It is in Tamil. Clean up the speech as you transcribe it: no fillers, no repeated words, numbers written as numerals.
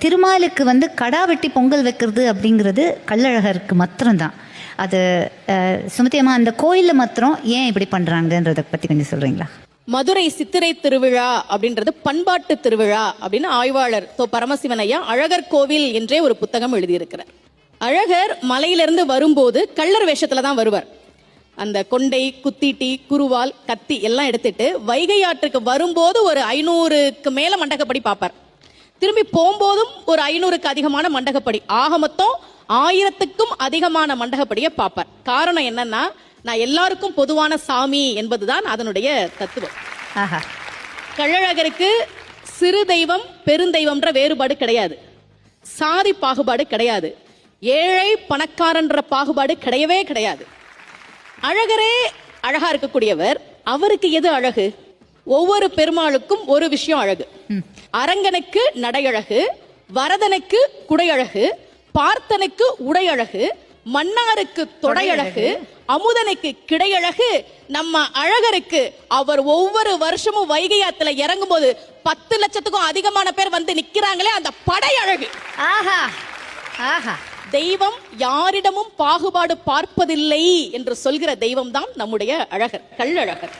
திருமாலுக்கு கடா வெட்டி பொங்கல் வைக்கிறது அப்படிங்கிறது கள்ளழகருக்கு மாத்திரம்தான். அது சுமதி அம்மா, அந்த கோயிலில் மாத்திரம் ஏன் இப்படி பண்றாங்கன்றத பத்தி கொஞ்சம் சொல்றீங்களா? மதுரை சித்திரை திருவிழா அப்படின்றது பண்பாட்டு திருவிழா அப்படின்னு ஆய்வாளர் பரமசிவன் ஐயா அழகர் கோவில் என்றே ஒரு புத்தகம் எழுதியிருக்கிறார். அழகர் மலையிலிருந்து வரும்போது கள்ளர் வேஷத்துல தான் வருவார். அந்த கொண்டை, குத்திட்டி, குருவால், கத்தி எல்லாம் எடுத்துட்டு வைகை ஆற்றுக்கு வரும்போது ஒரு 500க்கு மேல மண்டகப்படி பார்ப்பார். திரும்பி போகும்போதும் ஒரு 500க்கு அதிகமான மண்டகப்படி, ஆக மொத்தம் 1000க்கும் அதிகமான மண்டகப்படியை பார்ப்பார். காரணம் என்னன்னா, நான் எல்லாருக்கும் பொதுவான சாமி என்பதுதான் அதனுடைய தத்துவம். கள்ளழகருக்கு சிறு தெய்வம் பெருந்தெய்வம்ன்ற வேறுபாடு கிடையாது, சாதி பாகுபாடு கிடையாது, ஏழை பணக்காரன்ற பாகுபாடு கிடையவே கிடையாது. அழகரே அழகா இருக்கக்கூடியவர். அவருக்கு எது அழகு? ஒவ்வொரு பெருமாளுக்கும் ஒரு விஷயம் அழகு. அரங்கனுக்கு நடையழகு, வரதனுக்கு குடையழகு, பார்த்தனுக்கு உடையழகு, மன்னாருக்கு தொடையழகு, அமுதனுக்கு கிடையழகு. நம்ம அழகருக்கு அவர் ஒவ்வொரு வருஷமும் வைகை ஆத்துல இறங்கும் போது 10 லட்சத்துக்கும் அதிகமான பேர் வந்து நிக்கிறாங்களே, அந்த படையழகு. ஆஹா ஆஹா. தெய்வம் யாரிடமும் பாகுபாடு பார்ப்பதில்லை என்று சொல்கிற தெய்வம் தான் நம்முடைய அழகர், கள்ளழகர்.